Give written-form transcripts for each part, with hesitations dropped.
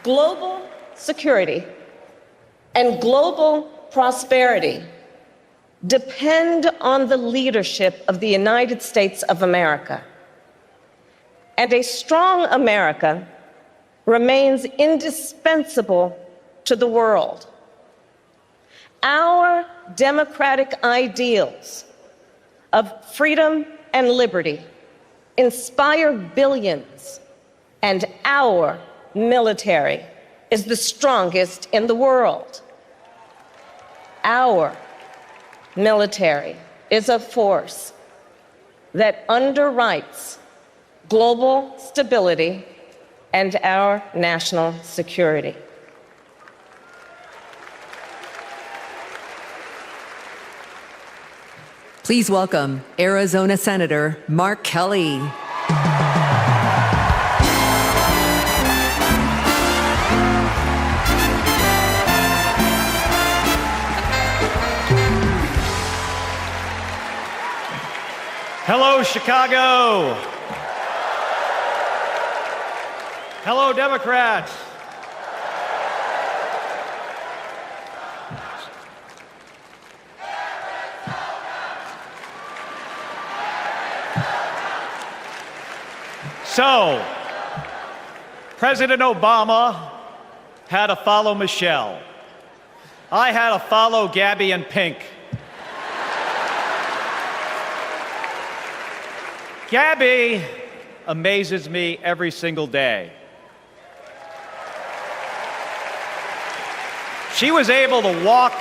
Global security and global prosperity depend on the leadership of the United States of America. And a strong America remains indispensable to the world. Our democratic ideals of freedom and liberty inspire billions, and our military is the strongest in the world. Our military is a force that underwrites global stability and our national security. Please welcome Arizona Senator Mark Kelly. Hello, Chicago. Hello, Democrats. So, President Obama had to follow Michelle. I had to follow Gabby and Pink. Gabby amazes me every single day. She was able to walk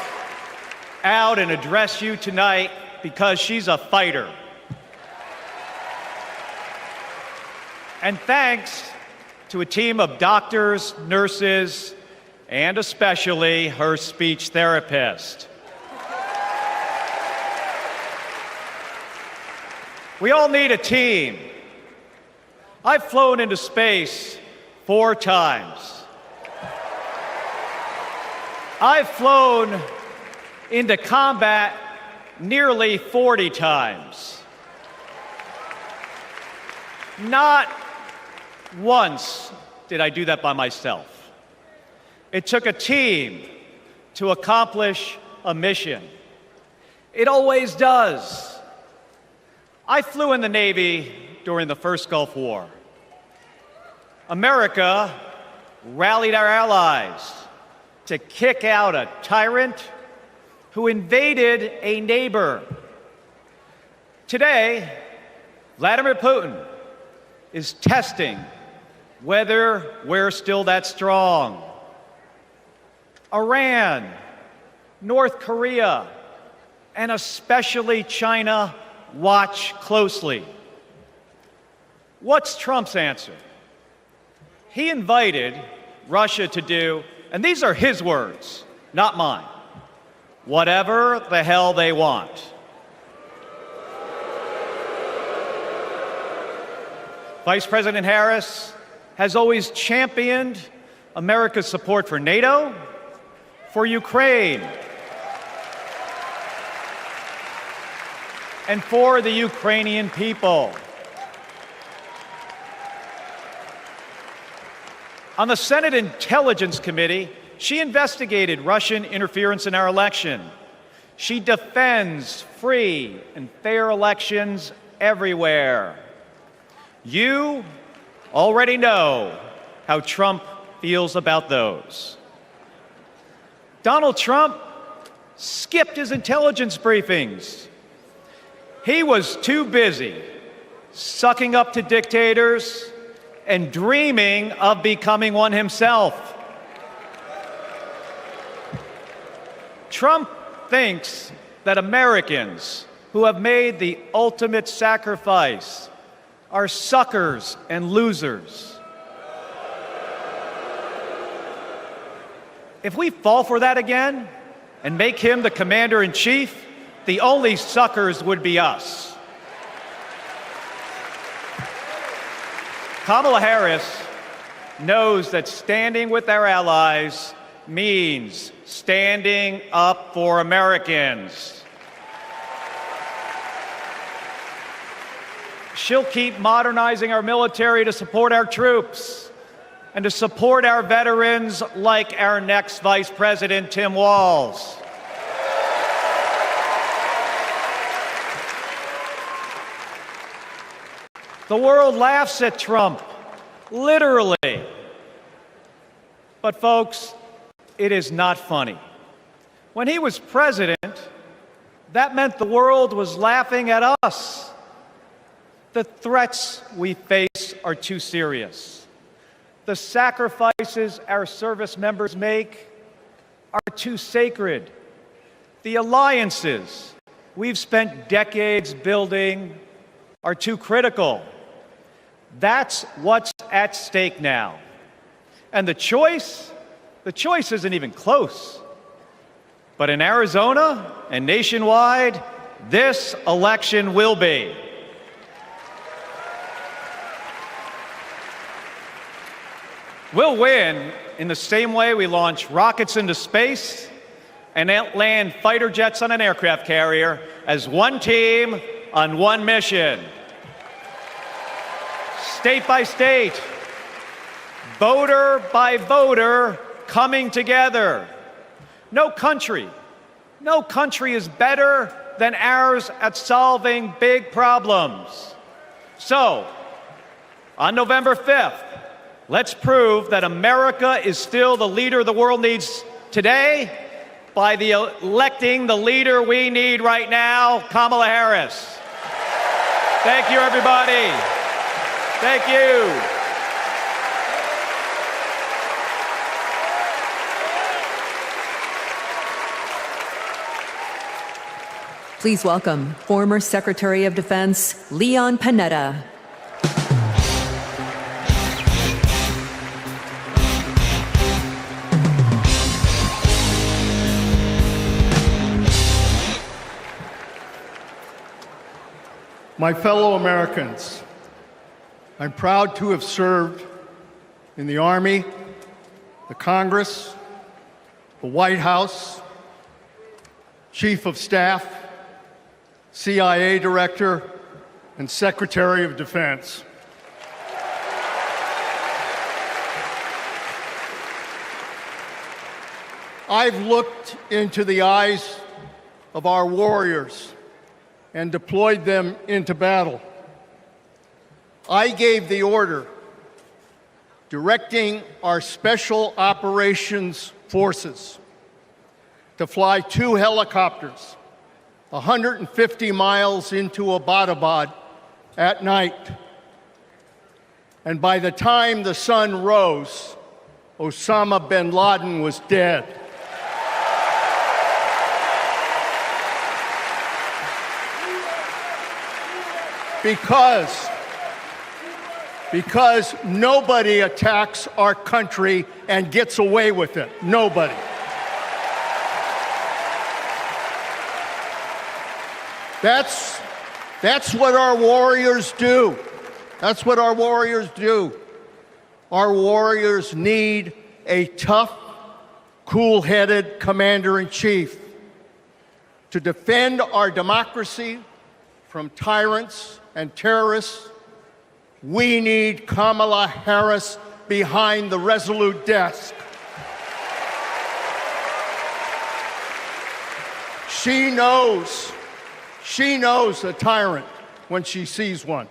out and address you tonight because she's a fighter. And thanks to a team of doctors, nurses, and especially her speech therapist. We all need a team. I've flown into space 4 times. I've flown into combat nearly 40 times. Not once did I do that by myself. It took a team to accomplish a mission. It always does. I flew in the Navy during the first Gulf War. America rallied our allies to kick out a tyrant who invaded a neighbor. Today, Vladimir Putin is testing whether we're still that strong. Iran, North Korea, and especially China watch closely. What's Trump's answer? He invited Russia to do, and these are his words, not mine, whatever the hell they want. Vice President Harris has always championed America's support for NATO, for Ukraine, and for the Ukrainian people. On the Senate Intelligence Committee, she investigated Russian interference in our election. She defends free and fair elections everywhere. You already know how Trump feels about those. Donald Trump skipped his intelligence briefings. He was too busy sucking up to dictators and dreaming of becoming one himself. Trump thinks that Americans who have made the ultimate sacrifice are suckers and losers. If we fall for that again and make him the commander-in-chief, the only suckers would be us. Kamala Harris knows that standing with our allies means standing up for Americans. She'll keep modernizing our military to support our troops and to support our veterans like our next Vice President, Tim Walz. The world laughs at Trump, literally. But folks, it is not funny. When he was president, that meant the world was laughing at us. The threats we face are too serious. The sacrifices our service members make are too sacred. The alliances we've spent decades building are too critical. That's what's at stake now. And the choice isn't even close. But in Arizona and nationwide, this election will be. We'll win in the same way we launch rockets into space and land fighter jets on an aircraft carrier as one team on one mission. State by state, voter by voter, coming together. No country is better than ours at solving big problems. So, on November 5th, let's prove that America is still the leader the world needs today by electing the leader we need right now, Kamala Harris. Thank you, everybody. Thank you. Please welcome former Secretary of Defense Leon Panetta. My fellow Americans, I'm proud to have served in the Army, the Congress, the White House, Chief of Staff, CIA Director, and Secretary of Defense. I've looked into the eyes of our warriors and deployed them into battle. I gave the order directing our Special Operations Forces to fly 2 helicopters 150 miles into Abbottabad at night. And by the time the sun rose, Osama bin Laden was dead. Because nobody attacks our country and gets away with it. Nobody. That's what our warriors do. That's what our warriors do. Our warriors need a tough, cool-headed commander-in-chief to defend our democracy from tyrants and terrorists. We need Kamala Harris behind the resolute desk. She knows a tyrant when she sees one.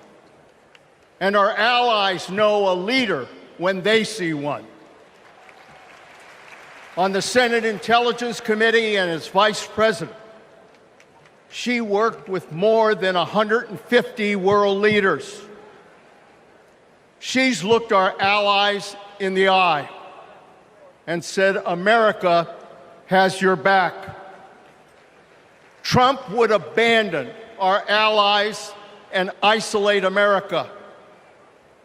And our allies know a leader when they see one. On the Senate Intelligence Committee and as Vice President, she worked with more than 150 world leaders. She's looked our allies in the eye and said, America has your back. Trump would abandon our allies and isolate America.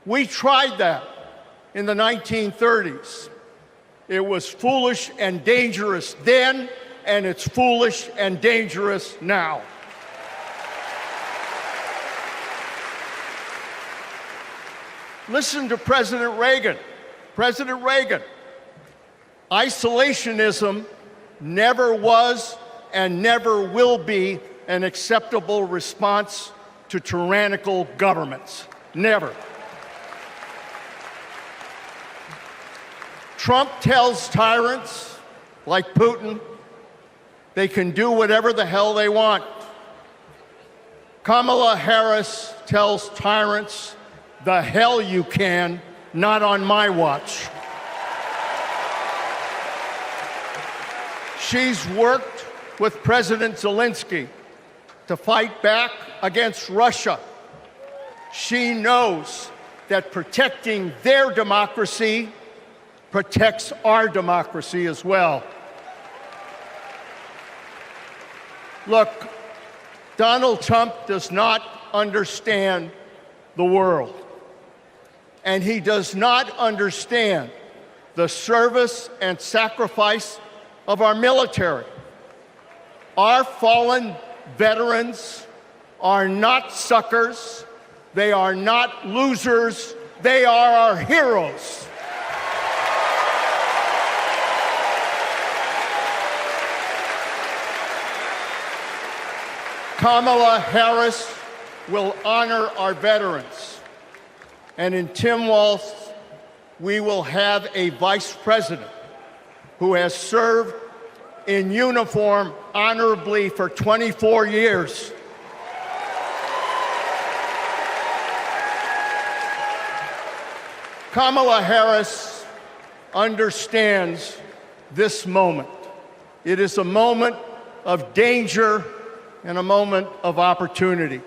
We tried that in the 1930s. It was foolish and dangerous then, and it's foolish and dangerous now. Listen to President Reagan. President Reagan. Isolationism never was and never will be an acceptable response to tyrannical governments. Never. Trump tells tyrants like Putin they can do whatever the hell they want. Kamala Harris tells tyrants, the hell you can, not on my watch. She's worked with President Zelensky to fight back against Russia. She knows that protecting their democracy protects our democracy as well. Look, Donald Trump does not understand the world, and he does not understand the service and sacrifice of our military. Our fallen veterans are not suckers. They are not losers. They are our heroes. Kamala Harris will honor our veterans. And in Tim Walz, we will have a vice president who has served in uniform honorably for 24 years. Kamala Harris understands this moment. It is a moment of danger and a moment of opportunity.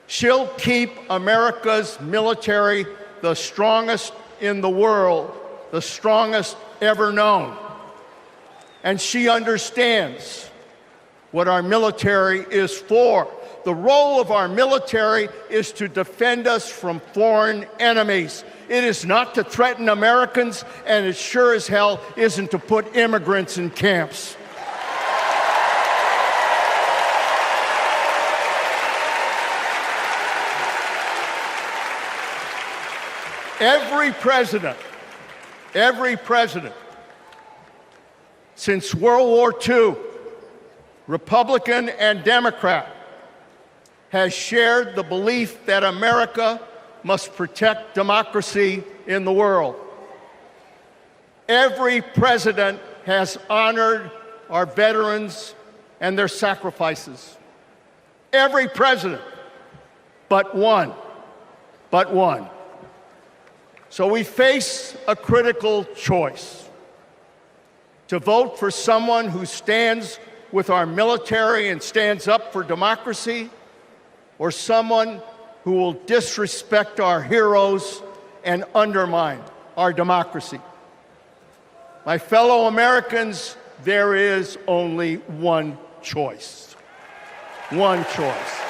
She'll keep America's military the strongest in the world, the strongest ever known. And she understands what our military is for. The role of our military is to defend us from foreign enemies. It is not to threaten Americans, and it sure as hell isn't to put immigrants in camps. Every president since World War II, Republican and Democrat, has shared the belief that America must protect democracy in the world. Every president has honored our veterans and their sacrifices. Every president, but one. So we face a critical choice: to vote for someone who stands with our military and stands up for democracy, or someone who will disrespect our heroes and undermine our democracy. My fellow Americans, there is only one choice. One choice.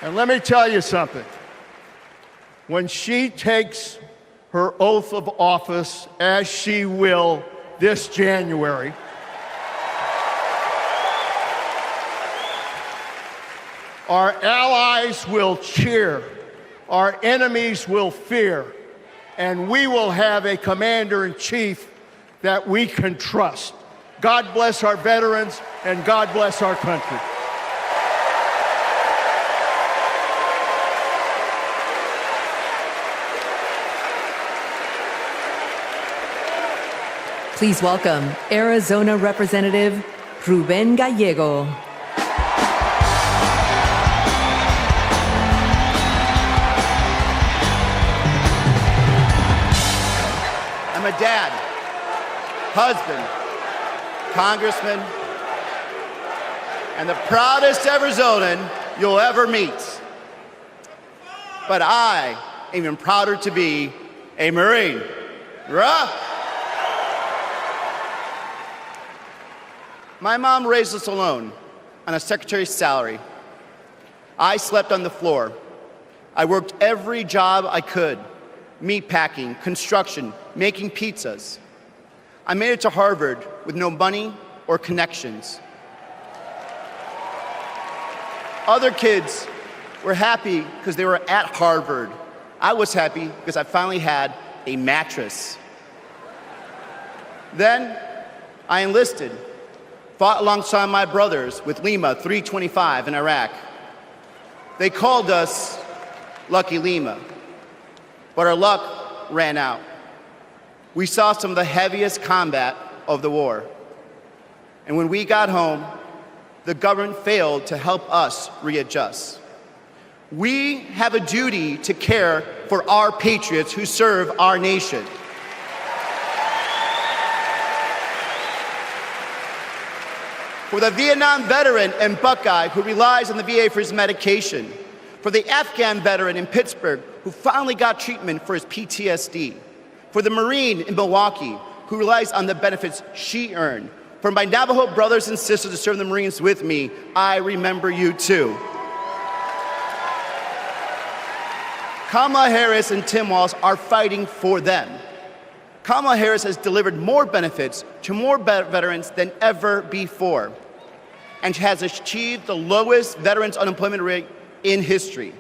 And let me tell you something. When she takes her oath of office, as she will this January, our allies will cheer, our enemies will fear, and we will have a commander-in-chief that we can trust. God bless our veterans, and God bless our country. Please welcome Arizona Representative Ruben Gallego. I'm a dad, husband, congressman, and the proudest Arizonan you'll ever meet. But I am even prouder to be a Marine. Rah! My mom raised us alone on a secretary's salary. I slept on the floor. I worked every job I could: meat packing, construction, making pizzas. I made it to Harvard with no money or connections. Other kids were happy because they were at Harvard. I was happy because I finally had a mattress. Then I enlisted, fought alongside my brothers with Lima 325 in Iraq. They called us Lucky Lima. but our luck ran out. We saw some of the heaviest combat of the war. And when we got home, the government failed to help us readjust. We have a duty to care for our patriots who serve our nation. For the Vietnam veteran and Buckeye who relies on the VA for his medication. For the Afghan veteran in Pittsburgh who finally got treatment for his PTSD. For the Marine in Milwaukee who relies on the benefits she earned. For my Navajo brothers and sisters who serve the Marines with me, I remember you too. Kamala Harris and Tim Walz are fighting for them. Kamala Harris has delivered more benefits to more veterans than ever before, and has achieved the lowest veterans unemployment rate in history.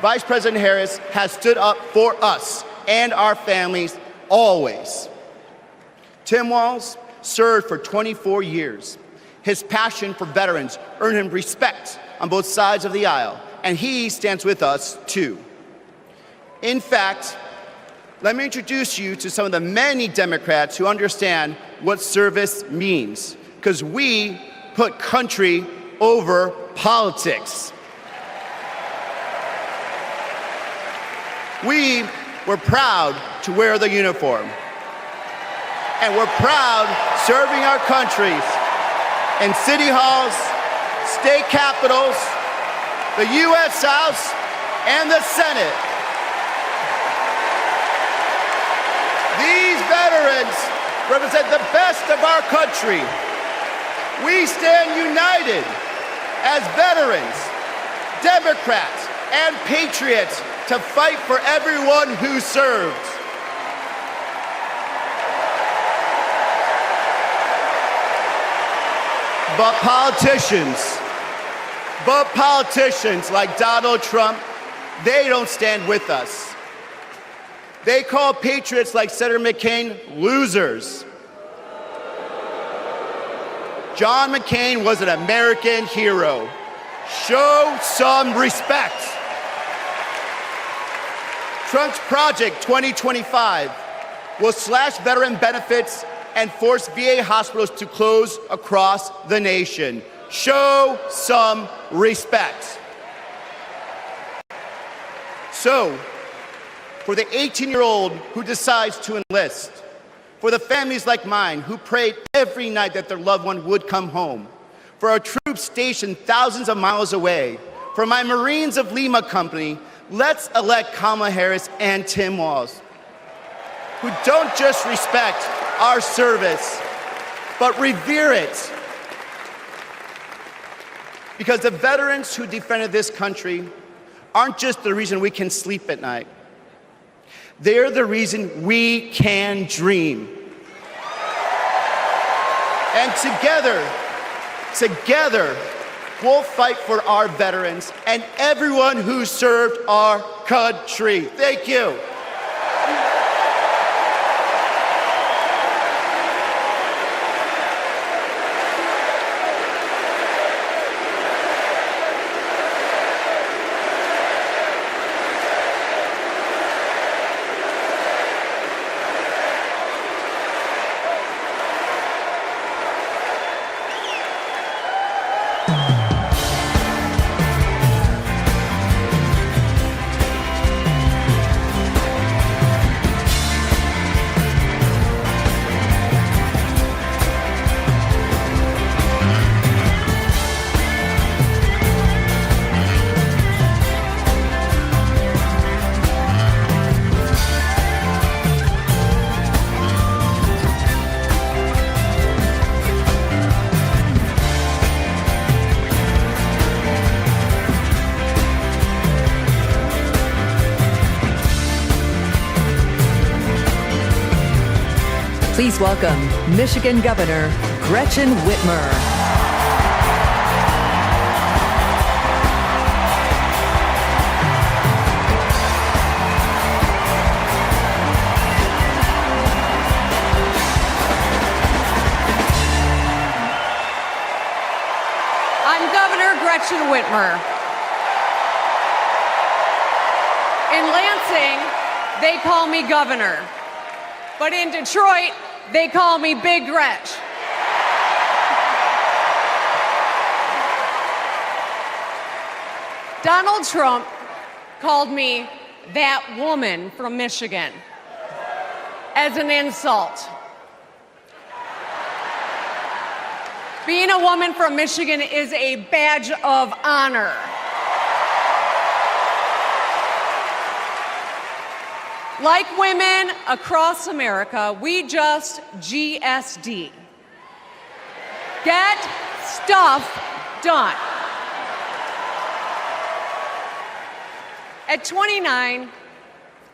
Vice President Harris has stood up for us and our families always. Tim Walz served for 24 years. His passion for veterans earned him respect on both sides of the aisle, and he stands with us too. In fact, let me introduce you to some of the many Democrats who understand what service means, because we put country over politics. We were proud to wear the uniform, and we're proud serving our countries in city halls, state capitals, the U.S. House, and the Senate. These veterans represent the best of our country. We stand united as veterans, Democrats, and patriots to fight for everyone who served. But politicians like Donald Trump, they don't stand with us. They call patriots like Senator McCain losers. John McCain was an American hero. Show some respect. Trump's Project 2025 will slash veteran benefits and force VA hospitals to close across the nation. Show some respect. So, for the 18-year-old who decides to enlist, for the families like mine who prayed every night that their loved one would come home, for our troops stationed thousands of miles away, for my Marines of Lima Company, let's elect Kamala Harris and Tim Walz, who don't just respect our service, but revere it. Because the veterans who defended this country aren't just the reason we can sleep at night. They're the reason we can dream. And together, we'll fight for our veterans and everyone who served our country. Thank you. Please welcome Michigan Governor Gretchen Whitmer. I'm Governor Gretchen Whitmer. In Lansing, they call me governor. But in Detroit, they call me Big Gretch. Donald Trump called me that woman from Michigan as an insult. Being a woman from Michigan is a badge of honor. Like women across America, we just GSD. Get stuff done. At 29,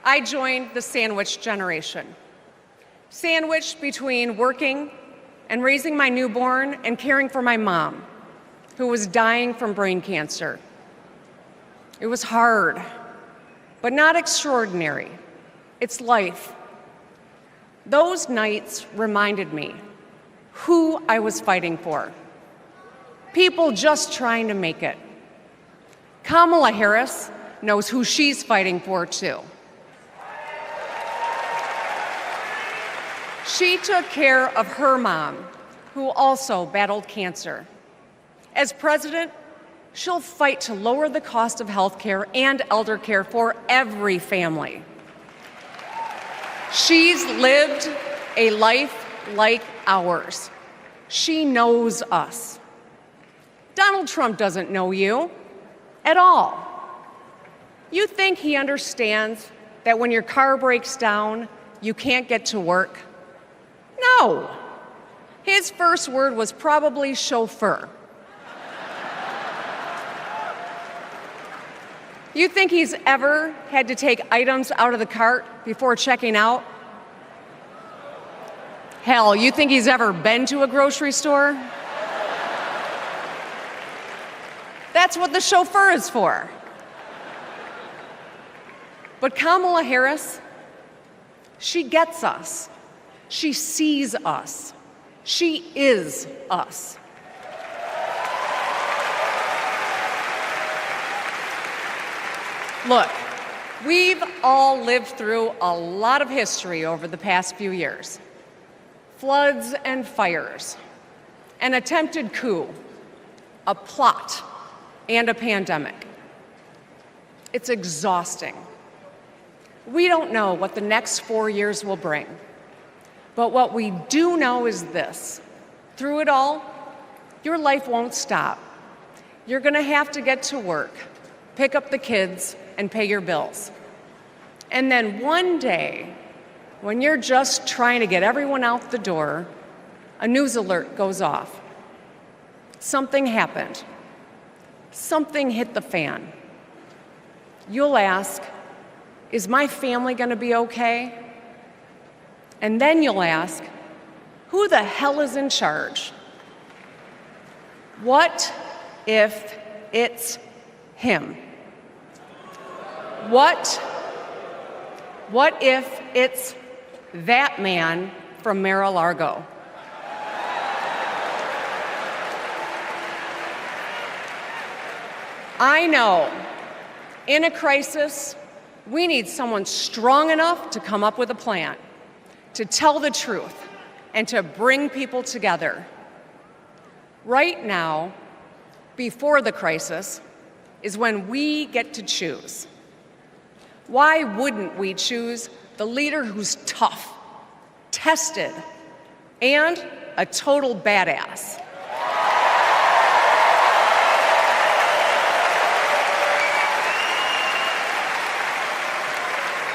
I joined the sandwich generation. Sandwiched between working and raising my newborn and caring for my mom, who was dying from brain cancer. It was hard, but not extraordinary. It's life. Those nights reminded me who I was fighting for. People just trying to make it. Kamala Harris knows who she's fighting for, too. She took care of her mom, who also battled cancer. As president, she'll fight to lower the cost of health care and elder care for every family. She's lived a life like ours. She knows us. Donald Trump doesn't know you at all. You think he understands that when your car breaks down, you can't get to work? No. His first word was probably chauffeur. You think he's ever had to take items out of the cart before checking out? Hell, you think he's ever been to a grocery store? That's what the chauffeur is for. But Kamala Harris, she gets us. She sees us. She is us. Look, we've all lived through a lot of history over the past few years. Floods and fires, an attempted coup, a plot, and a pandemic. It's exhausting. We don't know what the next 4 years will bring. But what we do know is this. Through it all, your life won't stop. You're going to have to get to work, pick up the kids, and pay your bills. And then one day, when you're just trying to get everyone out the door, a news alert goes off. Something happened. Something hit the fan. You'll ask, is my family going to be okay? And then you'll ask, who the hell is in charge? What if it's him? What if it's that man from Mar-a-Lago? I know, in a crisis, we need someone strong enough to come up with a plan, to tell the truth, and to bring people together. Right now, before the crisis, is when we get to choose. Why wouldn't we choose the leader who's tough, tested, and a total badass?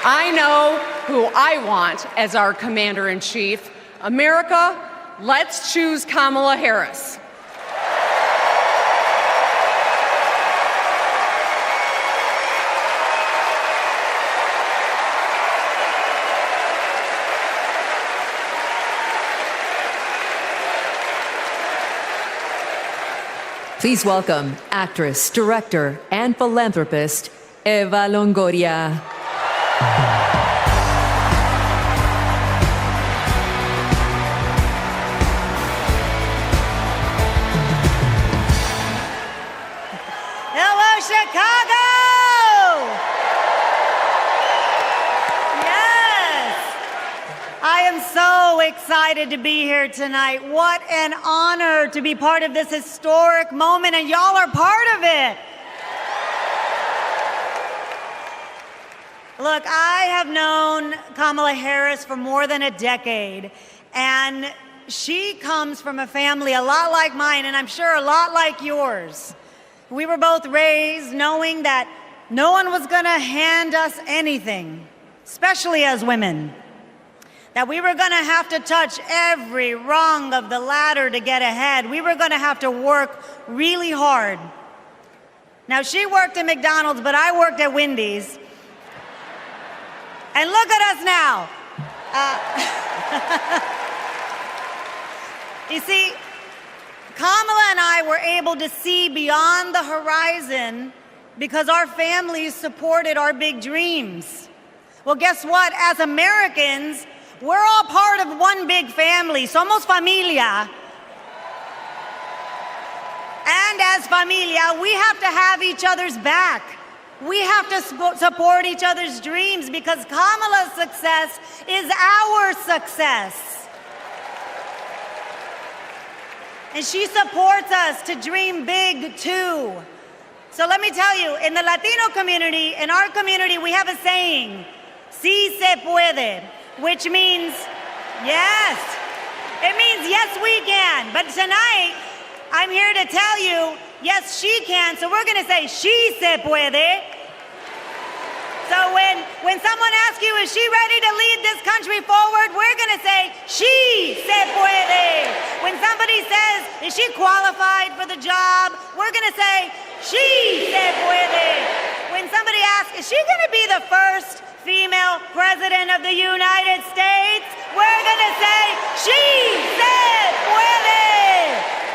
I know who I want as our commander-in-chief. America, let's choose Kamala Harris. Please welcome actress, director, and philanthropist, Eva Longoria. Hello, Chicago! excited to be here tonight. What an honor to be part of this historic moment, and y'all are part of it. Look, I have known Kamala Harris for more than a decade, and she comes from a family a lot like mine, and I'm sure a lot like yours. We were both raised knowing that no one was going to hand us anything, especially as women. That we were going to have to touch every rung of the ladder to get ahead. We were going to have to work really hard. Now, she worked at McDonald's, but I worked at Wendy's. And look at us now. You see, Kamala and I were able to see beyond the horizon because our families supported our big dreams. Well, guess what? As Americans, we're all part of one big family. Somos familia. And as familia, we have to have each other's back. We have to support each other's dreams because Kamala's success is our success. And she supports us to dream big too. So let me tell you, in the Latino community, in our community, we have a saying, sí se puede, which means yes. It means yes, we can. But tonight, I'm here to tell you, yes, she can. So we're going to say, she se puede. So when someone asks you, is she ready to lead this country forward? We're going to say, she se puede. When somebody says, is she qualified for the job? We're going to say, she se puede. When somebody asks, is she going to be the first female president of the United States? We're going to say, she se puede.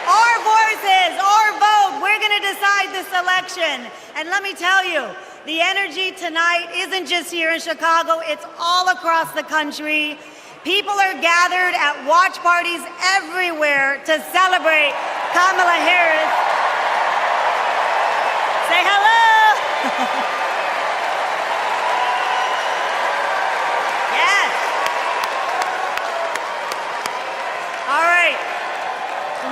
Our voices, our vote, we're going to decide this election. And let me tell you, the energy tonight isn't just here in Chicago, it's all across the country. People are gathered at watch parties everywhere to celebrate Kamala Harris. Say hello. Yes. All right.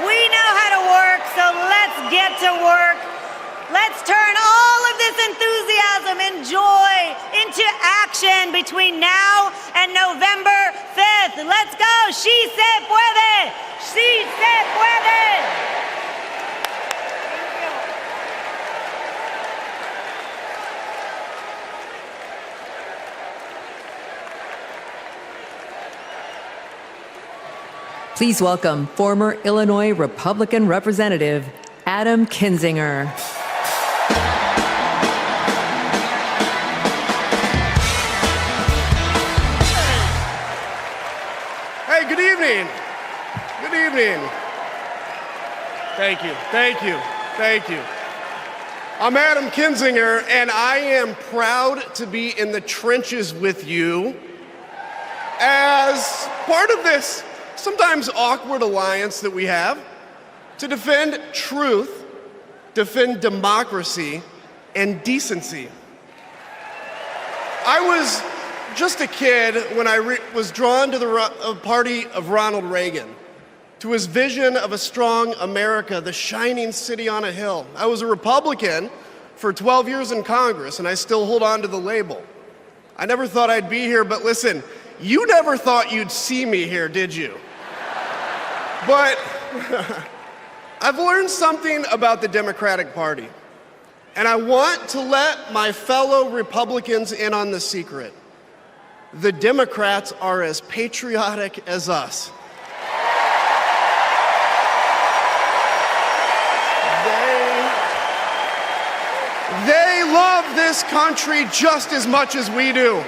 We know how to work, so let's get to work. Let's turn all of this enthusiasm and joy into action between now and November 5th. Let's go. She se puede. She se puede. Please welcome former Illinois Republican Representative Adam Kinzinger. Hey, good evening. Good evening. Thank you, thank you, thank you. I'm Adam Kinzinger, and I am proud to be in the trenches with you as part of this sometimes awkward alliance that we have to defend truth, defend democracy, and decency. I was just a kid when I was drawn to the party of Ronald Reagan, to his vision of a strong America, the shining city on a hill. I was a Republican for 12 years in Congress, and I still hold on to the label. I never thought I'd be here, but listen, you never thought you'd see me here, did you? But I've learned something about the Democratic Party, and I want to let my fellow Republicans in on the secret. The Democrats are as patriotic as us. They love this country just as much as we do.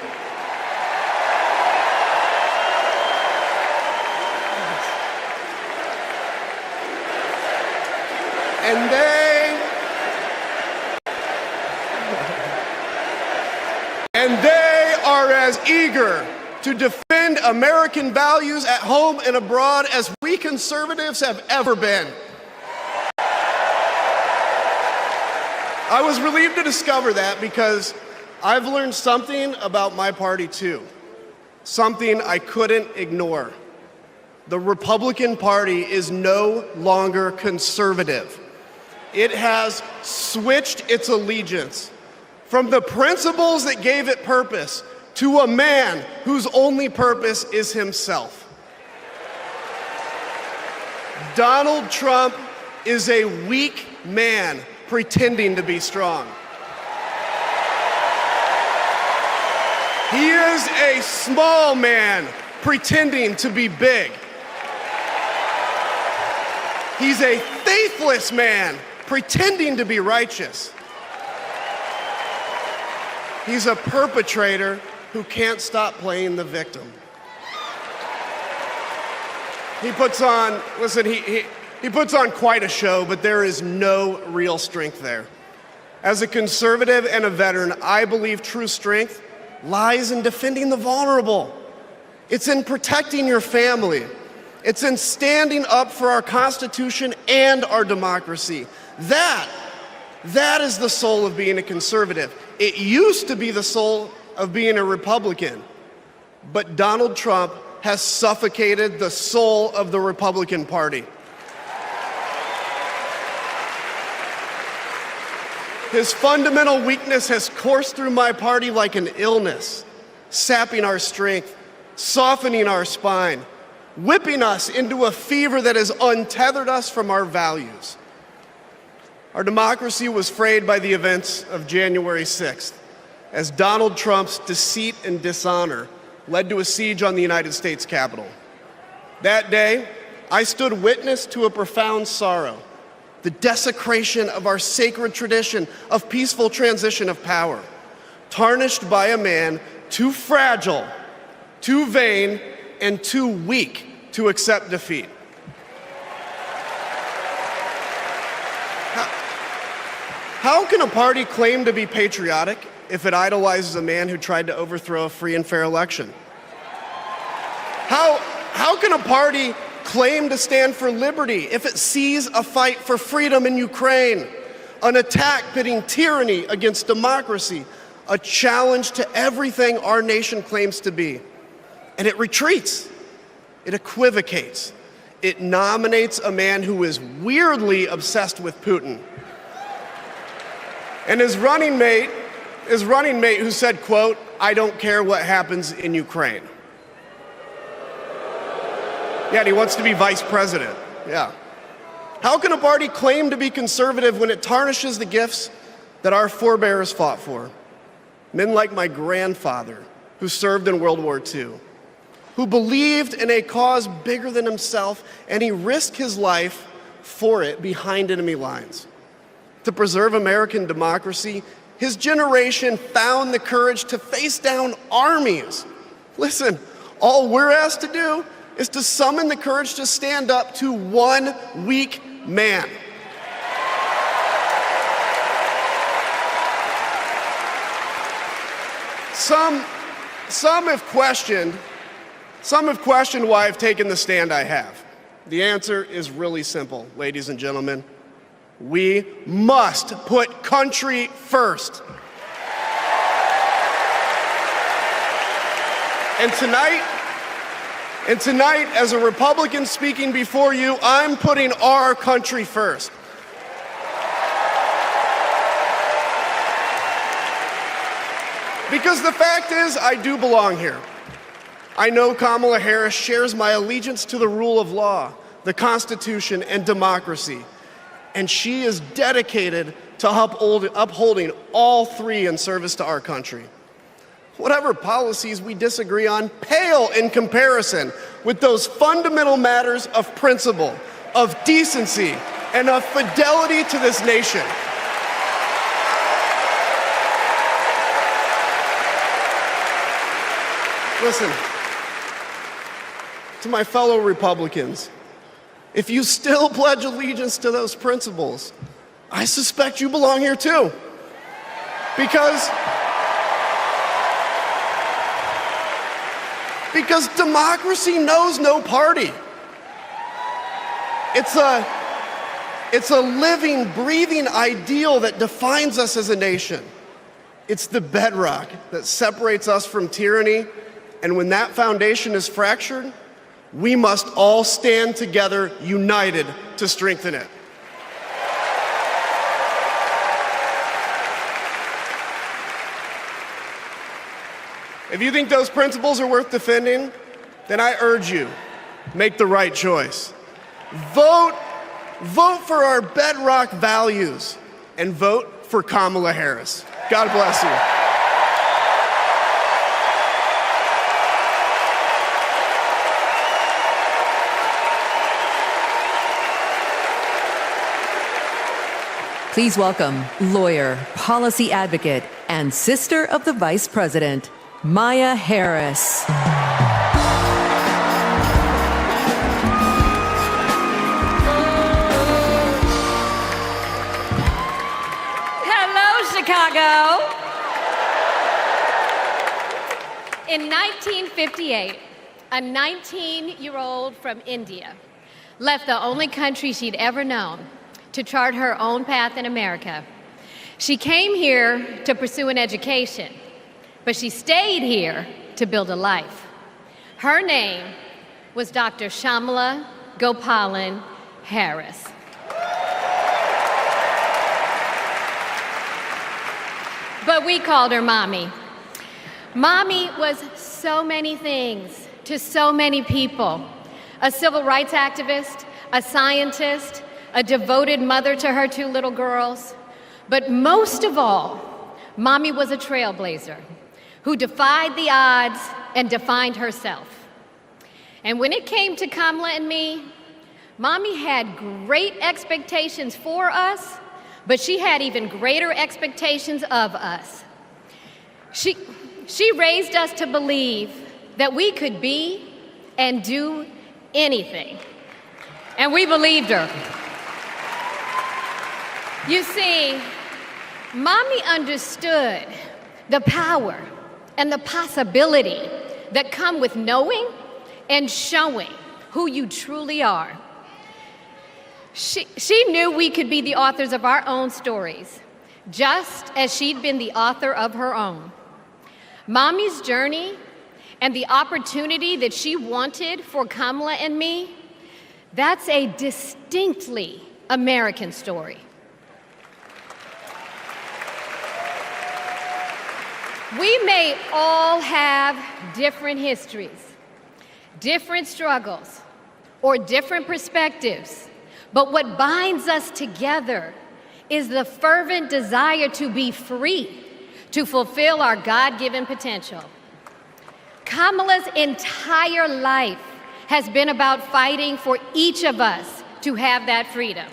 And they are as eager to defend American values at home and abroad as we conservatives have ever been. I was relieved to discover that because I've learned something about my party too, something I couldn't ignore. The Republican Party is no longer conservative. It has switched its allegiance from the principles that gave it purpose to a man whose only purpose is himself. Donald Trump is a weak man pretending to be strong. He is a small man pretending to be big. He's a faithless man pretending to be righteous. He's a perpetrator who can't stop playing the victim. He puts on, listen, he puts on quite a show, but there is no real strength there. As a conservative and a veteran, I believe true strength lies in defending the vulnerable. It's in protecting your family. It's in standing up for our Constitution and our democracy. That is the soul of being a conservative. It used to be the soul of being a Republican, but Donald Trump has suffocated the soul of the Republican Party. His fundamental weakness has coursed through my party like an illness, sapping our strength, softening our spine, whipping us into a fever that has untethered us from our values. Our democracy was frayed by the events of January 6th, as Donald Trump's deceit and dishonor led to a siege on the United States Capitol. That day, I stood witness to a profound sorrow, the desecration of our sacred tradition of peaceful transition of power, tarnished by a man too fragile, too vain, and too weak to accept defeat. How can a party claim to be patriotic if it idolizes a man who tried to overthrow a free and fair election? How can a party claim to stand for liberty if it sees a fight for freedom in Ukraine, an attack pitting tyranny against democracy, a challenge to everything our nation claims to be, and it retreats? It equivocates. It nominates a man who is weirdly obsessed with Putin. And his running mate who said, quote, "I don't care what happens in Ukraine." Yeah, and he wants to be vice president. Yeah. How can a party claim to be conservative when it tarnishes the gifts that our forebears fought for? Men like my grandfather, who served in World War II, who believed in a cause bigger than himself, and he risked his life for it behind enemy lines. To preserve American democracy, his generation found the courage to face down armies. Listen, all we're asked to do is to summon the courage to stand up to one weak man. Some have questioned why I've taken the stand I have. The answer is really simple, ladies and gentlemen. We must put country first. And tonight, as a Republican speaking before you, I'm putting our country first. Because the fact is, I do belong here. I know Kamala Harris shares my allegiance to the rule of law, the Constitution, and democracy. And she is dedicated to upholding all three in service to our country. Whatever policies we disagree on pale in comparison with those fundamental matters of principle, of decency, and of fidelity to this nation. Listen, to my fellow Republicans, if you still pledge allegiance to those principles, I suspect you belong here too. Because democracy knows no party. It's a living, breathing ideal that defines us as a nation. It's the bedrock that separates us from tyranny, and when that foundation is fractured, We must all stand together, united, to strengthen it. If you think those principles are worth defending, then I urge you, make the right choice. Vote for our bedrock values and vote for Kamala Harris. God bless you. Please welcome lawyer, policy advocate, and sister of the Vice President, Maya Harris. Hello, Chicago. In 1958, a 19-year-old from India left the only country she'd ever known to chart her own path in America. She came here to pursue an education, but she stayed here to build a life. Her name was Dr. Shyamala Gopalan Harris. But we called her Mommy. Mommy was so many things to so many people. A civil rights activist, a scientist, a devoted mother to her two little girls. But most of all, Mommy was a trailblazer who defied the odds and defined herself. And when it came to Kamala and me, Mommy had great expectations for us, but she had even greater expectations of us. She raised us to believe that we could be and do anything. And we believed her. You see, Mommy understood the power and the possibility that come with knowing and showing who you truly are. She knew we could be the authors of our own stories, just as she'd been the author of her own. Mommy's journey and the opportunity that she wanted for Kamala and me, that's a distinctly American story. We may all have different histories, different struggles, or different perspectives, but what binds us together is the fervent desire to be free, to fulfill our God-given potential. Kamala's entire life has been about fighting for each of us to have that freedom.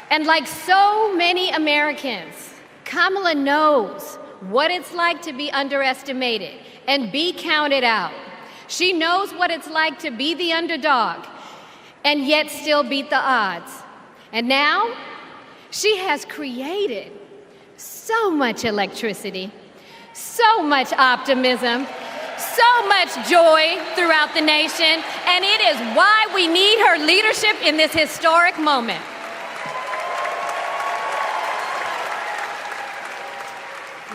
And like so many Americans, Kamala knows what it's like to be underestimated and be counted out. She knows what it's like to be the underdog and yet still beat the odds. And now, she has created so much electricity, so much optimism, so much joy throughout the nation, and it is why we need her leadership in this historic moment.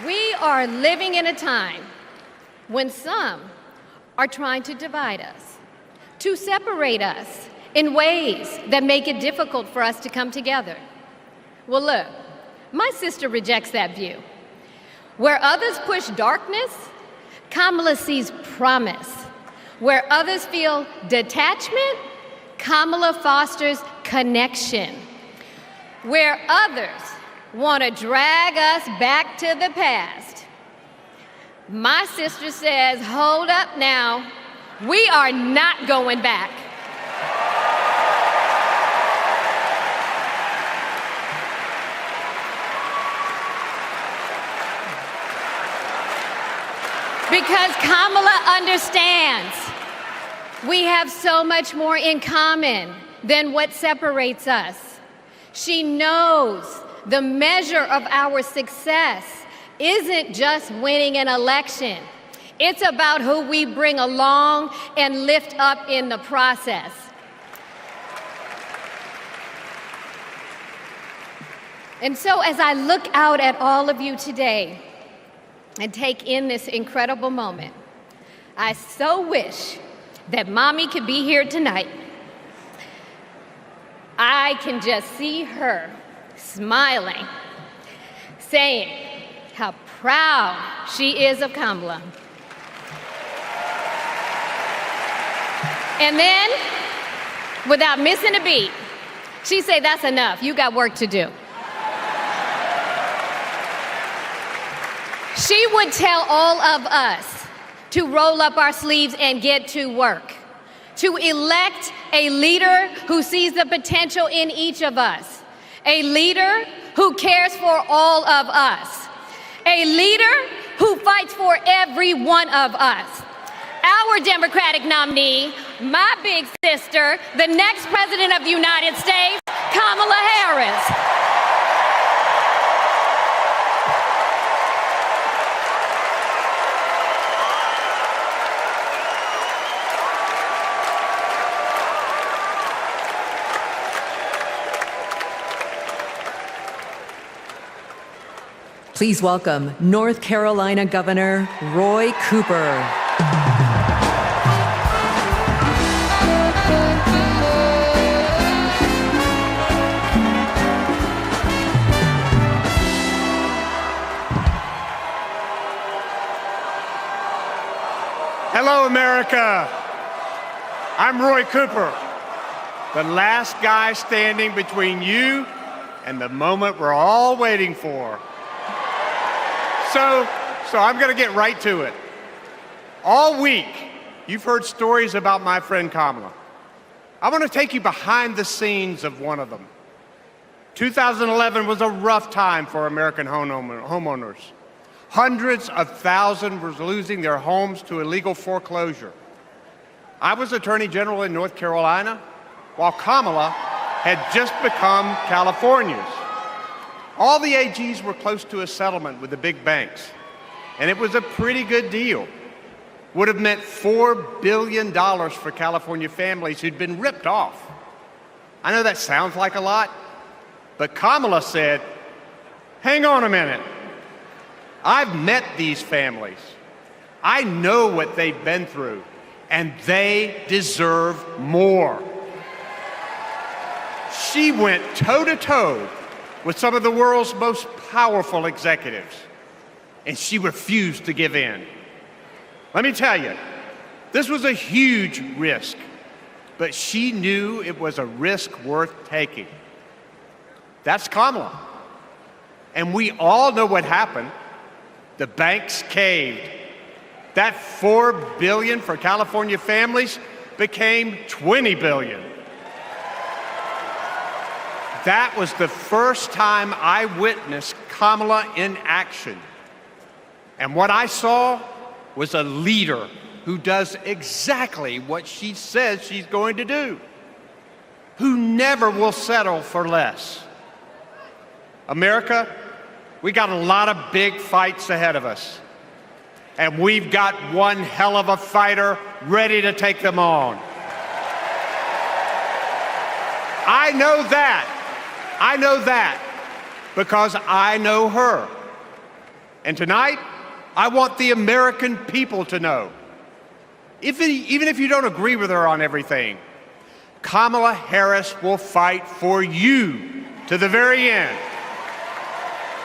We are living in a time when some are trying to divide us, to separate us in ways that make it difficult for us to come together. Well, look, my sister rejects that view. Where others push darkness, Kamala sees promise. Where others feel detachment, Kamala fosters connection. Where others want to drag us back to the past, my sister says, hold up now, we are not going back. Because Kamala understands we have so much more in common than what separates us. She knows the measure of our success isn't just winning an election. It's about who we bring along and lift up in the process. And so as I look out at all of you today and take in this incredible moment, I so wish that Mommy could be here tonight. I can just see her smiling, saying how proud she is of Kamala. And then, without missing a beat, she say, "That's enough, you got work to do." She would tell all of us to roll up our sleeves and get to work, to elect a leader who sees the potential in each of us, a leader who cares for all of us, a leader who fights for every one of us. Our Democratic nominee, my big sister, the next President of the United States, Kamala Harris. Please welcome North Carolina Governor Roy Cooper. Hello, America. I'm Roy Cooper, the last guy standing between you and the moment we're all waiting for. So I'm going to get right to it. All week, you've heard stories about my friend Kamala. I want to take you behind the scenes of one of them. 2011 was a rough time for American homeowners. Hundreds of thousands were losing their homes to illegal foreclosure. I was Attorney General in North Carolina, while Kamala had just become California's. All the AGs were close to a settlement with the big banks, and it was a pretty good deal. Would have meant $4 billion for California families who'd been ripped off. I know that sounds like a lot, but Kamala said, "Hang on a minute. I've met these families. I know what they've been through, and they deserve more." She went toe-to-toe with some of the world's most powerful executives, and she refused to give in. Let me tell you, this was a huge risk, but she knew it was a risk worth taking. That's Kamala. And we all know what happened. The banks caved. That $4 billion for California families became $20 billion. That was the first time I witnessed Kamala in action. And what I saw was a leader who does exactly what she says she's going to do, who never will settle for less. America, we got a lot of big fights ahead of us, and we've got one hell of a fighter ready to take them on. I know that because I know her. And tonight, I want the American people to know, even if you don't agree with her on everything, Kamala Harris will fight for you to the very end.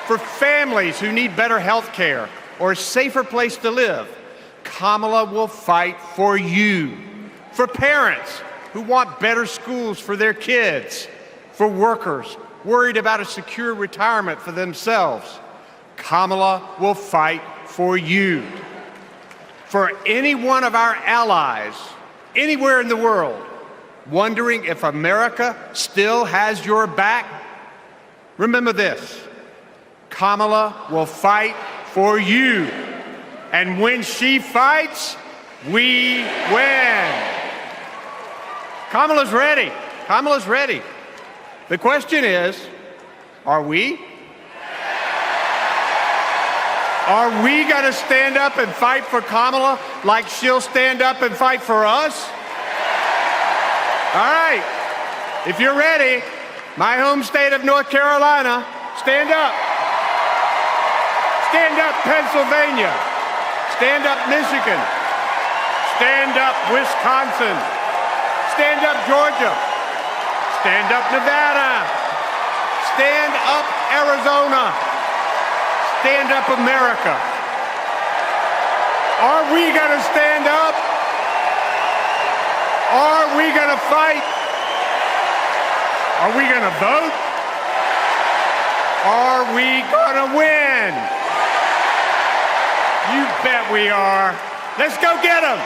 For families who need better health care or a safer place to live, Kamala will fight for you. For parents who want better schools for their kids, for workers worried about a secure retirement for themselves, Kamala will fight for you. For any one of our allies, anywhere in the world, wondering if America still has your back, remember this: Kamala will fight for you. And when she fights, we win. Kamala's ready. Kamala's ready. The question is, are we? Are we going to stand up and fight for Kamala like she'll stand up and fight for us? All right. If you're ready, my home state of North Carolina, stand up. Stand up, Pennsylvania. Stand up, Michigan. Stand up, Wisconsin. Stand up, Georgia. Stand up, Nevada. Stand up, Arizona. Stand up, America. Are we going to stand up? Are we going to fight? Are we going to vote? Are we going to win? You bet we are. Let's go get them.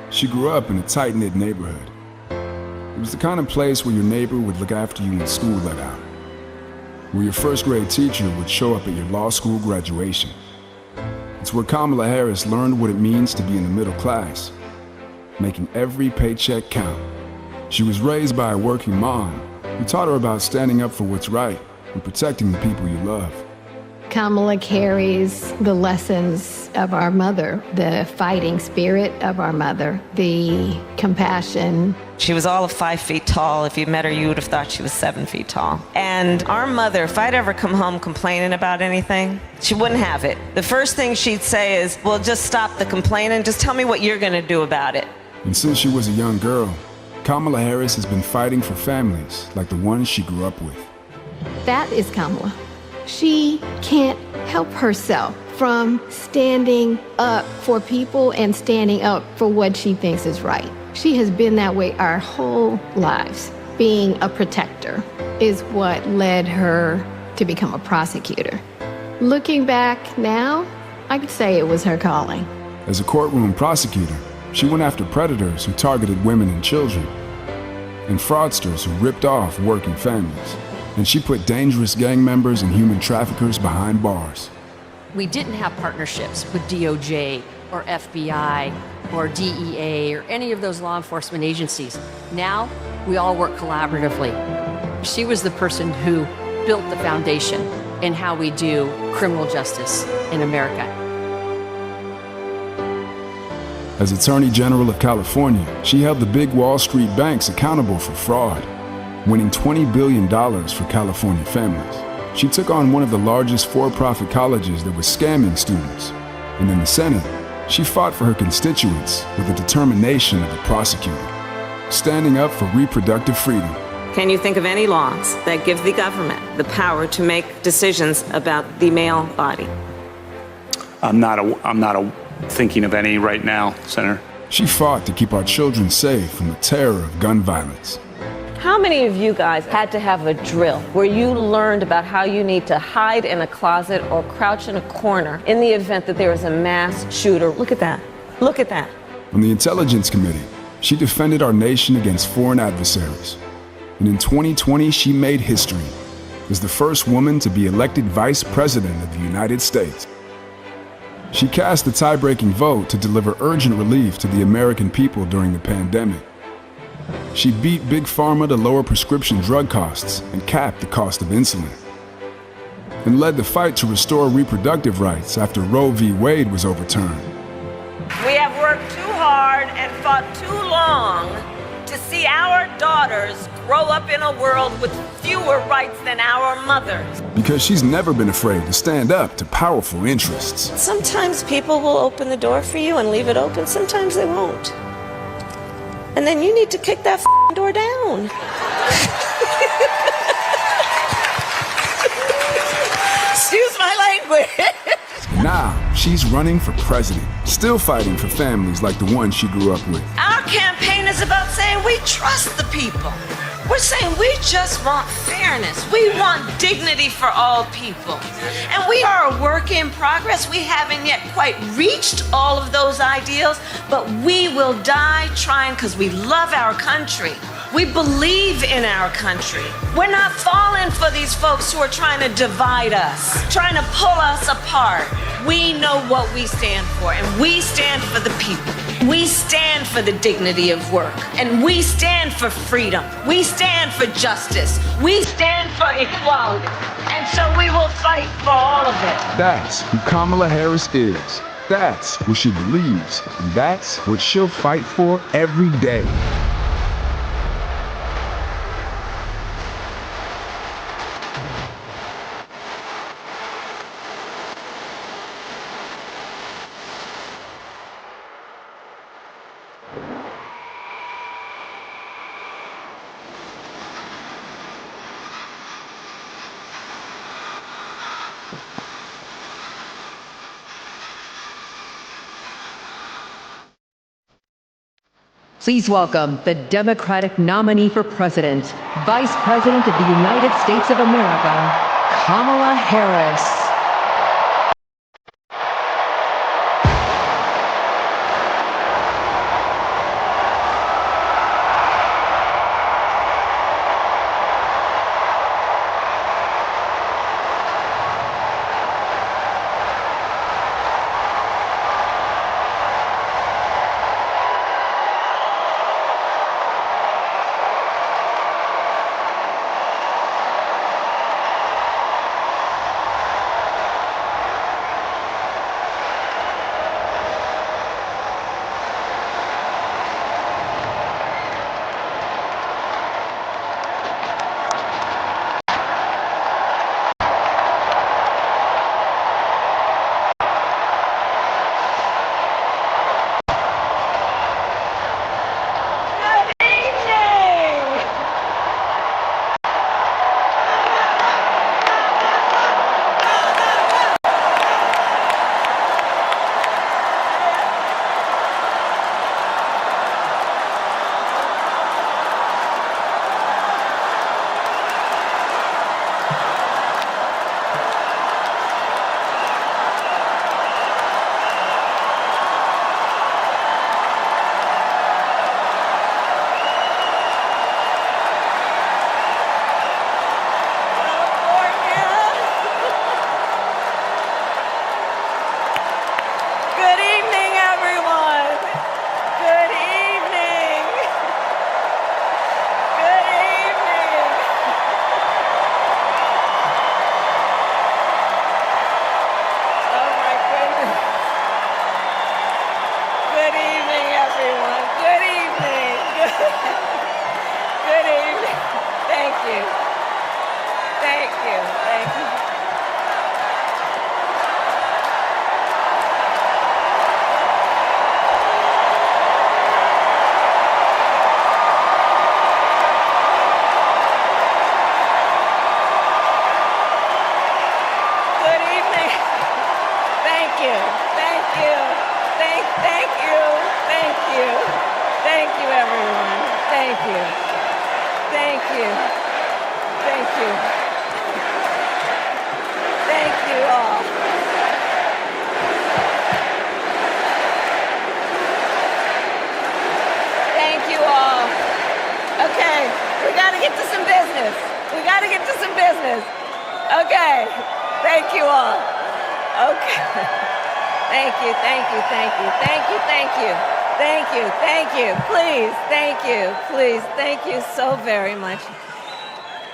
She grew up in a tight-knit neighborhood. It was the kind of place where your neighbor would look after you when school let out, where your first-grade teacher would show up at your law school graduation. It's where Kamala Harris learned what it means to be in the middle class, making every paycheck count. She was raised by a working mom who taught her about standing up for what's right and protecting the people you love. Kamala carries the lessons of our mother, the fighting spirit of our mother, the compassion. She was all of 5 feet tall. If you met her, you would have thought she was 7 feet tall. And our mother, if I'd ever come home complaining about anything, she wouldn't have it. The first thing she'd say is, well, just stop the complaining. Just tell me what you're going to do about it. And since she was a young girl, Kamala Harris has been fighting for families like the ones she grew up with. That is Kamala. She can't help herself from standing up for people and standing up for what she thinks is right. She has been that way our whole lives. Being a protector is what led her to become a prosecutor. Looking back now, I could say it was her calling. As a courtroom prosecutor, she went after predators who targeted women and children, and fraudsters who ripped off working families. And she put dangerous gang members and human traffickers behind bars. We didn't have partnerships with DOJ or FBI or DEA or any of those law enforcement agencies. Now, we all work collaboratively. She was the person who built the foundation in how we do criminal justice in America. As Attorney General of California, she held the big Wall Street banks accountable for fraud, winning $20 billion for California families. She took on one of the largest for-profit colleges that was scamming students. And in the Senate, she fought for her constituents with the determination of a prosecutor, standing up for reproductive freedom. Can you think of any laws that give the government the power to make decisions about the male body? I'm not thinking of any right now, Senator. She fought to keep our children safe from the terror of gun violence. How many of you guys had to have a drill where you learned about how you need to hide in a closet or crouch in a corner in the event that there is a mass shooter? Look at that. Look at that. On the Intelligence Committee, she defended our nation against foreign adversaries. And in 2020, she made history as the first woman to be elected Vice President of the United States. She cast the tie-breaking vote to deliver urgent relief to the American people during the pandemic. She beat Big Pharma to lower prescription drug costs and cap the cost of insulin, and led the fight to restore reproductive rights after Roe v. Wade was overturned. We have worked too hard and fought too long to see our daughters grow up in a world with fewer rights than our mothers. Because she's never been afraid to stand up to powerful interests. Sometimes people will open the door for you and leave it open, sometimes they won't. And then you need to kick that door down. Excuse my language. Now, she's running for president, still fighting for families like the one she grew up with. Our campaign is about saying we trust the people. We're saying we just want fairness. We want dignity for all people. And we are a work in progress. We haven't yet quite reached all of those ideals, but we will die trying because we love our country. We believe in our country. We're not falling for these folks who are trying to divide us, trying to pull us apart. We know what we stand for, and we stand for the people. We stand for the dignity of work, and we stand for freedom. We stand for justice. We stand for equality. And so we will fight for all of it. That's who Kamala Harris is. That's what she believes, and that's what she'll fight for every day. Please welcome the Democratic nominee for president, Vice President of the United States of America, Kamala Harris.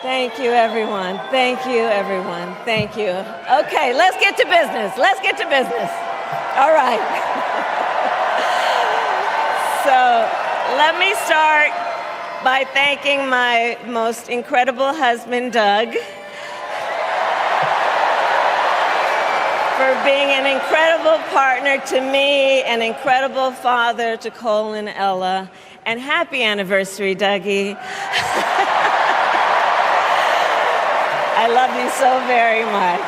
Thank you, everyone. Thank you, everyone. Thank you. Okay, let's get to business. Let's get to business. All right. So let me start by thanking my most incredible husband, Doug, for being an incredible partner to me, an incredible father to Cole and Ella, and happy anniversary, Dougie. I love you so very much.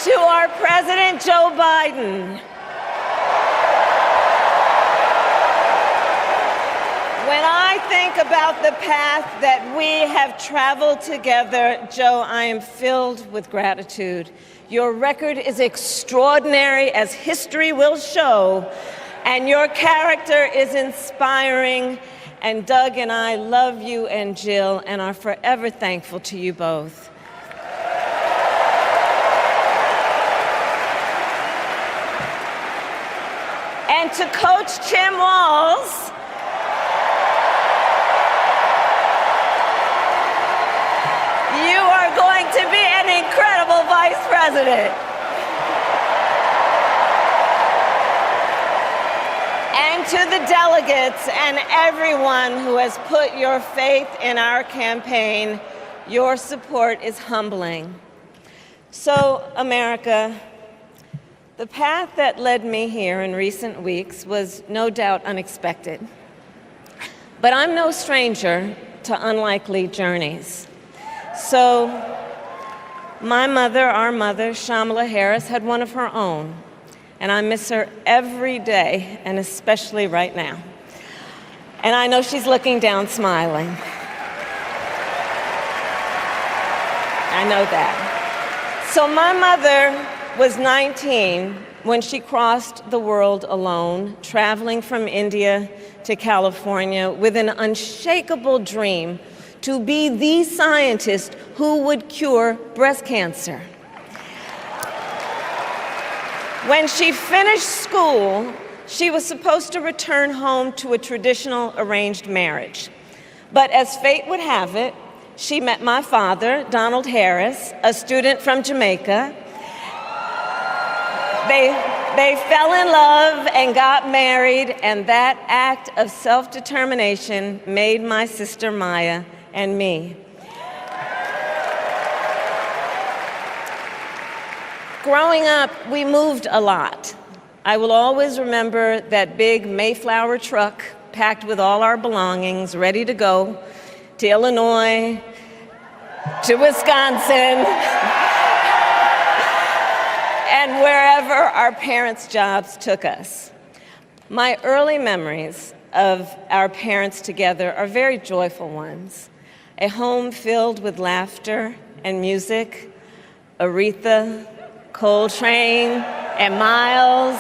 To our President Joe Biden, when I think about the path that we have traveled together, Joe, I am filled with gratitude. Your record is extraordinary, as history will show, and your character is inspiring. And Doug and I love you and Jill and are forever thankful to you both. And to Coach Tim Walz, you are going to be an incredible vice president. to the delegates and everyone who has put your faith in our campaign, your support is humbling. So, America, the path that led me here in recent weeks was no doubt unexpected. But I'm no stranger to unlikely journeys. So, my mother, our mother, Kamala Harris, had one of her own. And I miss her every day, and especially right now. And I know she's looking down smiling. I know that. So my mother was 19 when she crossed the world alone, traveling from India to California with an unshakable dream to be the scientist who would cure breast cancer. When she finished school, she was supposed to return home to a traditional arranged marriage. But as fate would have it, she met my father, Donald Harris, a student from Jamaica. They fell in love and got married, and that act of self-determination made my sister Maya and me. Growing up, we moved a lot. I will always remember that big Mayflower truck packed with all our belongings, ready to go to Illinois, to Wisconsin, and wherever our parents' jobs took us. My early memories of our parents together are very joyful ones. A home filled with laughter and music, Aretha, Coltrane, and Miles.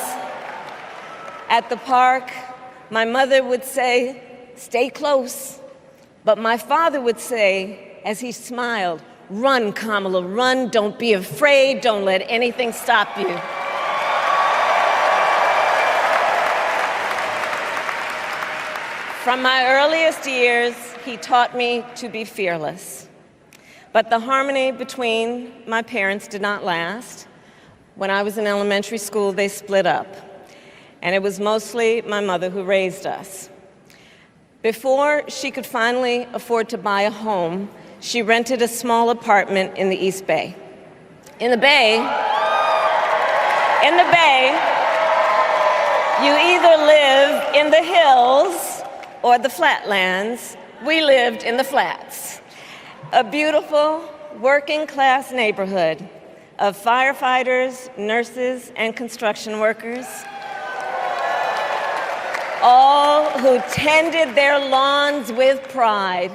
At the park, my mother would say, "Stay close." But my father would say, as he smiled, "Run, Kamala, run. Don't be afraid. Don't let anything stop you." From my earliest years, he taught me to be fearless. But the harmony between my parents did not last. When I was in elementary school, they split up, and it was mostly my mother who raised us. Before she could finally afford to buy a home, she rented a small apartment in the East Bay. In the Bay, you either live in the hills or the flatlands. We lived in the flats, a beautiful working-class neighborhood of firefighters, nurses, and construction workers, all who tended their lawns with pride.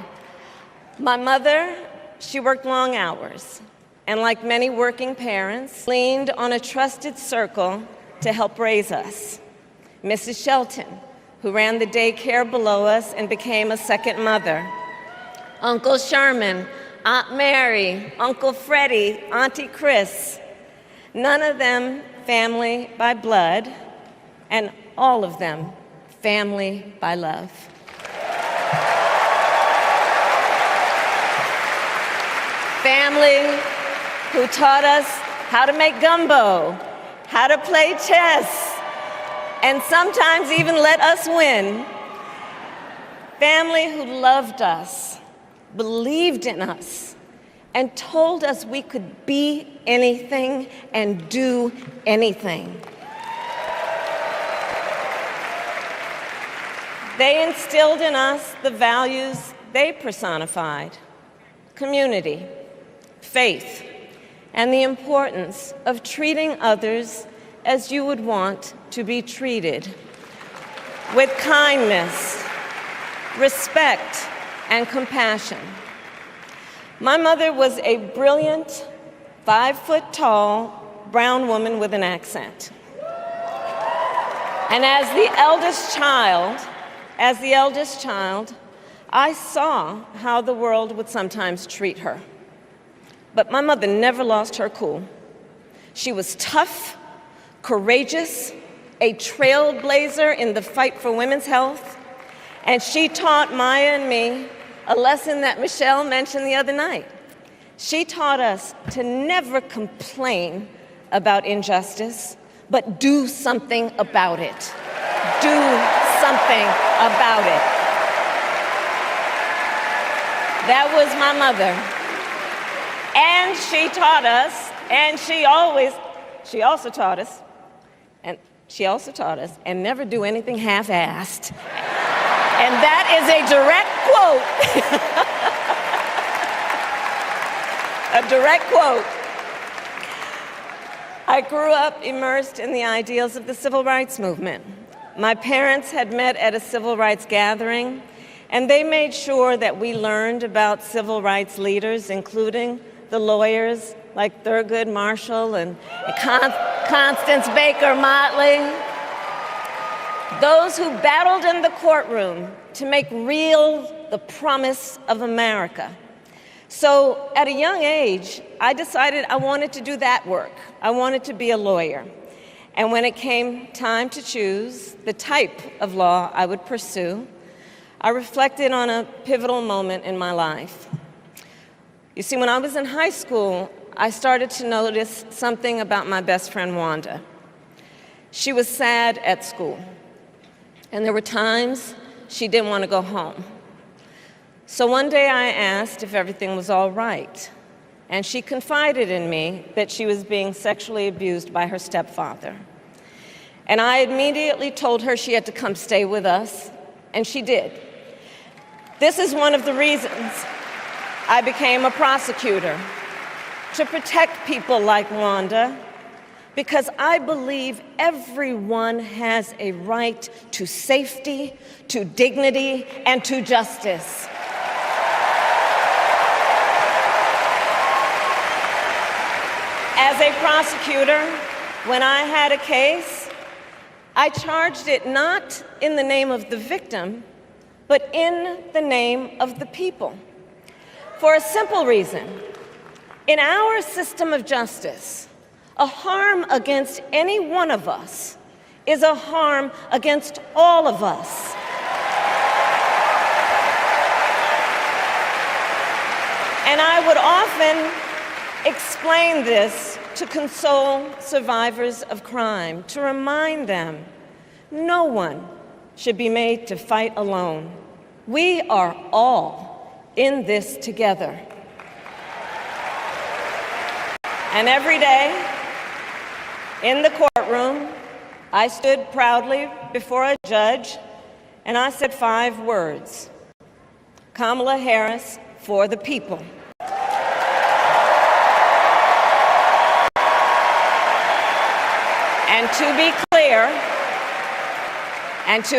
My mother, she worked long hours, and like many working parents, leaned on a trusted circle to help raise us. Mrs. Shelton, who ran the daycare below us and became a second mother. Uncle Sherman, Aunt Mary, Uncle Freddie, Auntie Chris. None of them family by blood, and all of them family by love. Family who taught us how to make gumbo, how to play chess, and sometimes even let us win. Family who loved us, believed in us, and told us we could be anything and do anything. They instilled in us the values they personified: community, faith, and the importance of treating others as you would want to be treated, with kindness, respect, and compassion. My mother was a brilliant, 5-foot-tall brown woman with an accent. And as the eldest child, I saw how the world would sometimes treat her. But my mother never lost her cool. She was tough, courageous, a trailblazer in the fight for women's health, and she taught Maya and me a lesson that Michelle mentioned the other night. She taught us to never complain about injustice, but do something about it. Do something about it. That was my mother. And she taught us, and she also taught us, and never do anything half-assed. And that is a direct quote. A direct quote. I grew up immersed in the ideals of the civil rights movement. My parents had met at a civil rights gathering, and they made sure that we learned about civil rights leaders, including the lawyers like Thurgood Marshall and Constance Baker Motley, those who battled in the courtroom to make real the promise of America. So at a young age, I decided I wanted to do that work. I wanted to be a lawyer. And when it came time to choose the type of law I would pursue, I reflected on a pivotal moment in my life. You see, when I was in high school, I started to notice something about my best friend, Wanda. She was sad at school, and there were times she didn't want to go home. So one day I asked if everything was all right, and she confided in me that she was being sexually abused by her stepfather. And I immediately told her she had to come stay with us, and she did. This is one of the reasons I became a prosecutor, to protect people like Wanda, because I believe everyone has a right to safety, to dignity, and to justice. As a prosecutor, when I had a case, I charged it not in the name of the victim, but in the name of the people. For a simple reason. In our system of justice, a harm against any one of us is a harm against all of us. And I would often explain this to console survivors of crime, to remind them no one should be made to fight alone. We are all in this together. And every day in the courtroom, I stood proudly before a judge and I said 5 words: Kamala Harris for the people. And to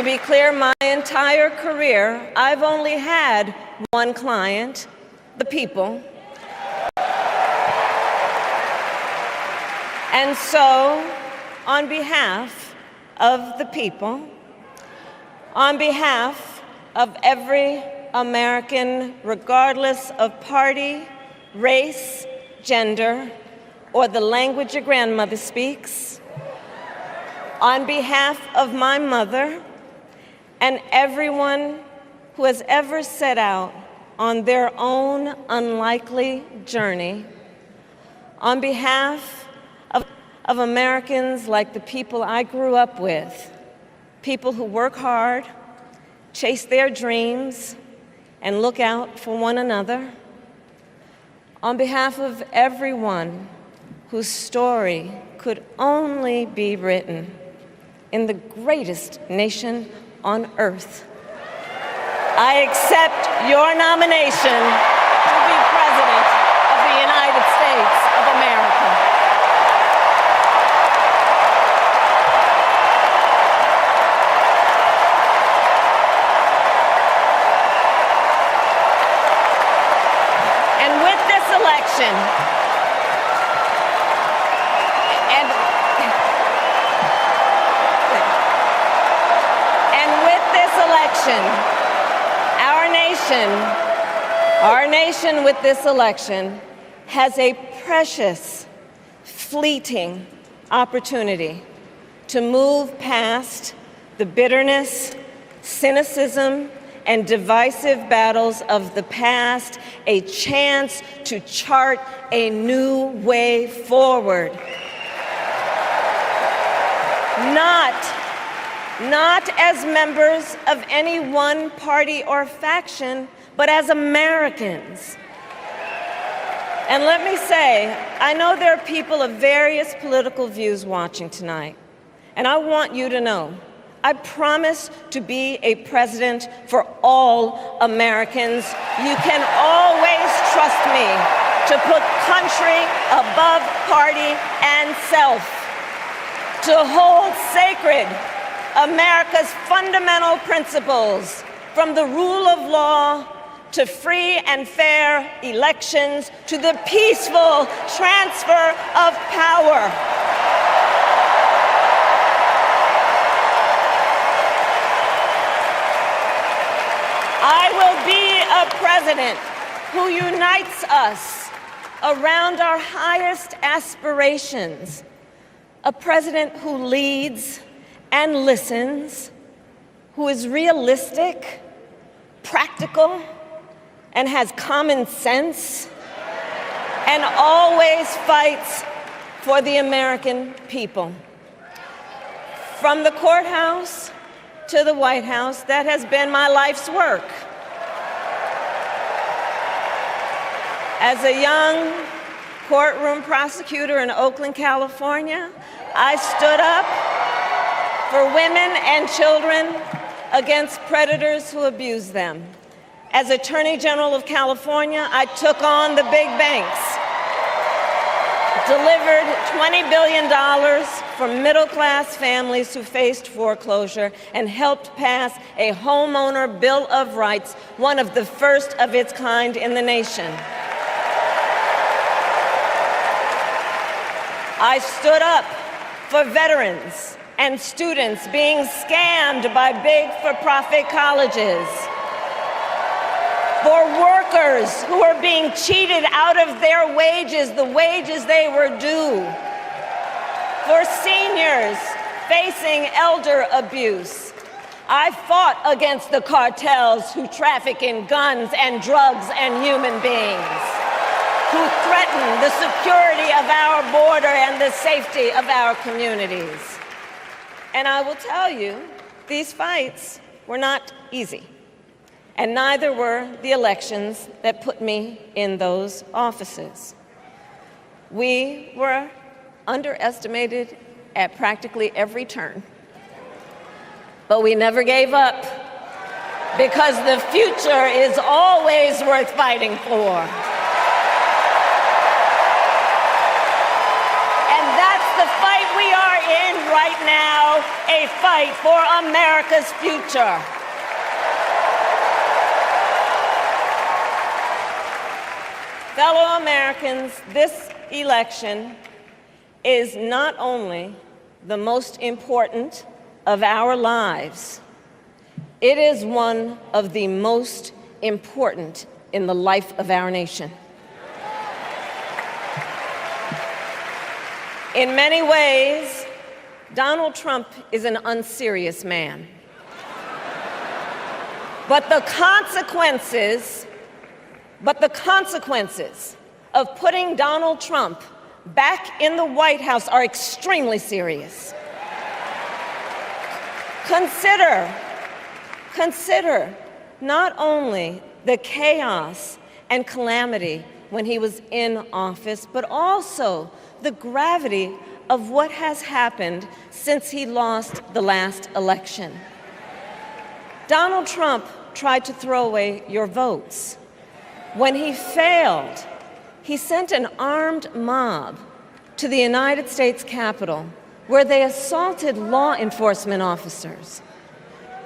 be clear, my entire career, I've only had one client, the people. And so, on behalf of the people, on behalf of every American, regardless of party, race, gender, or the language your grandmother speaks, on behalf of my mother and everyone who has ever set out on their own unlikely journey, on behalf of Americans like the people I grew up with, people who work hard, chase their dreams, and look out for one another, on behalf of everyone whose story could only be written in the greatest nation on earth, I accept your nomination to be President of the United States of America. And with this election, our nation with this election has a precious, fleeting opportunity to move past the bitterness, cynicism, and divisive battles of the past, a chance to chart a new way forward. not as members of any one party or faction, but as Americans. And let me say, I know there are people of various political views watching tonight, and I want you to know, I promise to be a president for all Americans. You can always trust me to put country above party and self, to hold sacred America's fundamental principles, from the rule of law to free and fair elections to the peaceful transfer of power. I will be a president who unites us around our highest aspirations, a president who leads and listens, who is realistic, practical, and has common sense, and always fights for the American people. From the courthouse to the White House, that has been my life's work. As a young courtroom prosecutor in Oakland, California, I stood up for women and children against predators who abuse them. As Attorney General of California, I took on the big banks, delivered $20 billion for middle-class families who faced foreclosure, and helped pass a homeowner Bill of Rights, one of the first of its kind in the nation. I stood up for veterans and students being scammed by big for-profit colleges, for workers who are being cheated out of their wages, the wages they were due, for seniors facing elder abuse. I fought against the cartels who traffic in guns and drugs and human beings, who threaten the security of our border and the safety of our communities. And I will tell you, these fights were not easy. And neither were the elections that put me in those offices. We were underestimated at practically every turn. But we never gave up, because the future is always worth fighting for. And that's the fight we are in right now, a fight for America's future. Fellow Americans, this election is not only the most important of our lives, it is one of the most important in the life of our nation. In many ways, Donald Trump is an unserious man. But the consequences of putting Donald Trump back in the White House are extremely serious. Consider not only the chaos and calamity when he was in office, but also the gravity of what has happened since he lost the last election. Donald Trump tried to throw away your votes. When he failed, he sent an armed mob to the United States Capitol, where they assaulted law enforcement officers.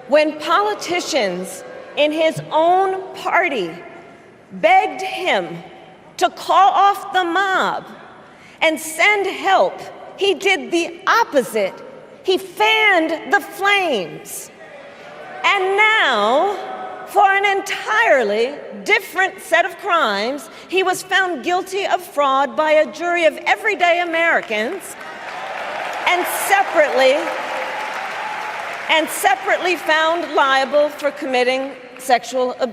When politicians in his own party begged him to call off the mob and send help, he did the opposite. He fanned the flames. And now, for an entirely different set of crimes, he was found guilty of fraud by a jury of everyday Americans, and separately found liable for committing sexual abuse.